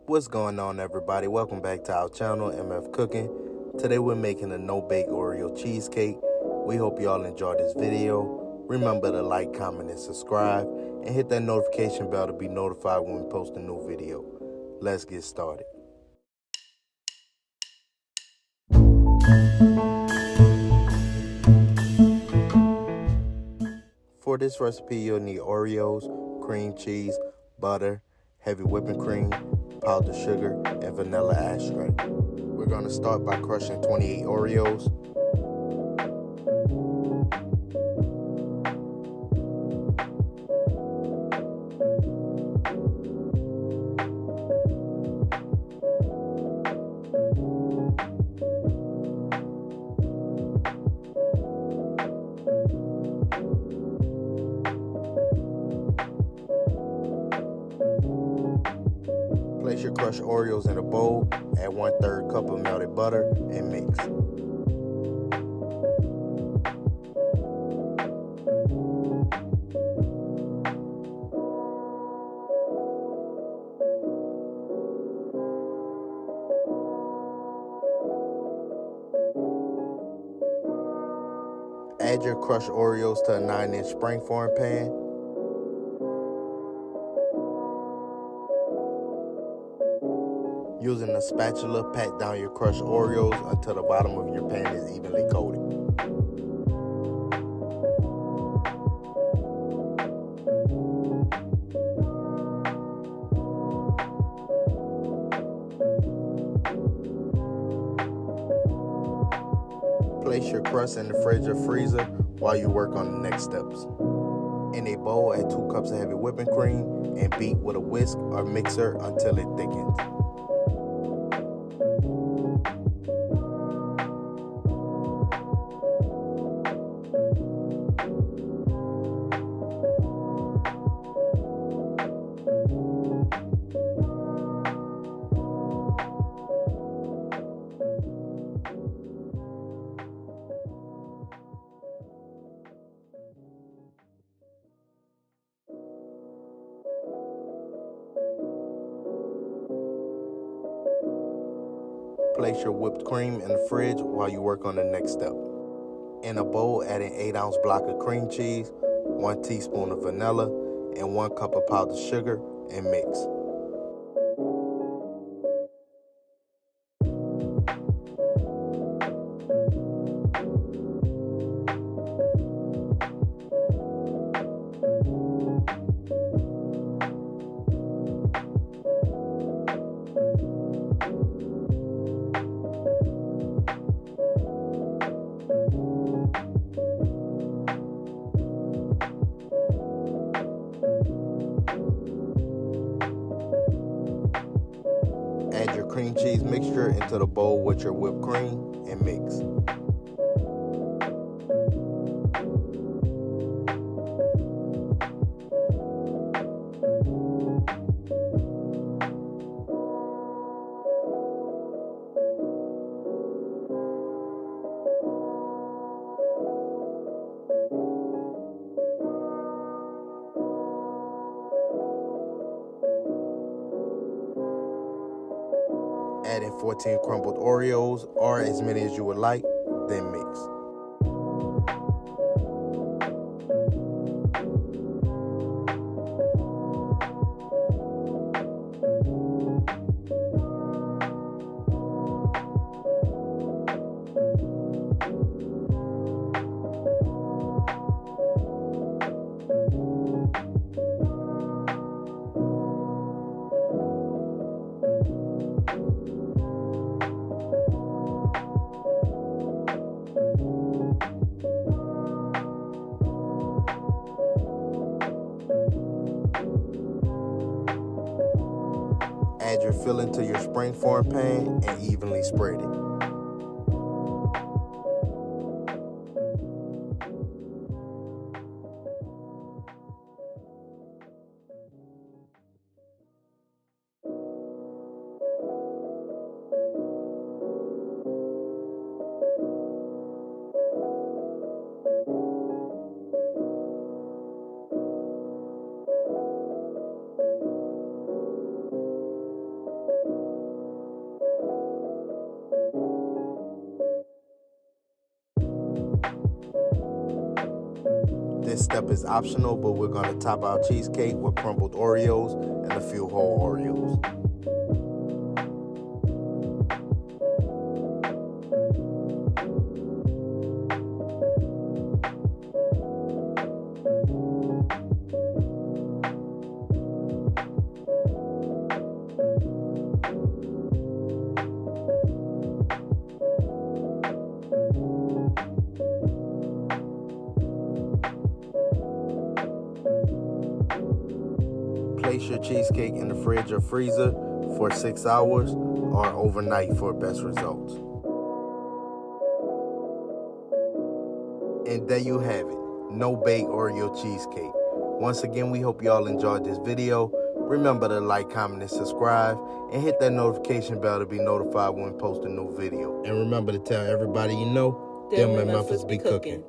What's going on, everybody? Welcome back to our channel, MF Cooking. Today we're making a no-bake Oreo cheesecake. We hope y'all enjoy this video. Remember to like, comment, and subscribe, and hit that notification bell to be notified when we post a new video. Let's get started. For this recipe, you'll need Oreos, cream cheese, butter, heavy whipping cream, powdered sugar, and vanilla extract. We're going to start by crushing 28 Oreos. Place your crushed Oreos in a bowl, add 1/3 cup of melted butter, and mix. Add your crushed Oreos to a 9-inch Springform pan. Using a spatula, pat down your crushed Oreos until the bottom of your pan is evenly coated. Place your crust in the fridge or freezer while you work on the next steps. In a bowl, add 2 cups of heavy whipping cream and beat with a whisk or mixer until it thickens. Place your whipped cream in the fridge while you work on the next step. In a bowl, add an 8-ounce block of cream cheese, 1 teaspoon of vanilla, and 1 cup of powdered sugar, and mix. Add your cream cheese mixture into the bowl with your whipped cream and mix. Add in 14 crumbled Oreos, or as many as you would like, then mix. Add your filling to your Springform pan and evenly spread it. This step is optional, but we're going to top our cheesecake with crumbled Oreos and a few whole Oreos. Place your cheesecake in the fridge or freezer for 6 hours or overnight for best results. And there you have it, no-bake Oreo cheesecake. Once again, we hope y'all enjoyed this video. Remember to like, comment, and subscribe, and hit that notification bell to be notified when we post a new video. And remember to tell everybody you know, them in Memphis be cooking.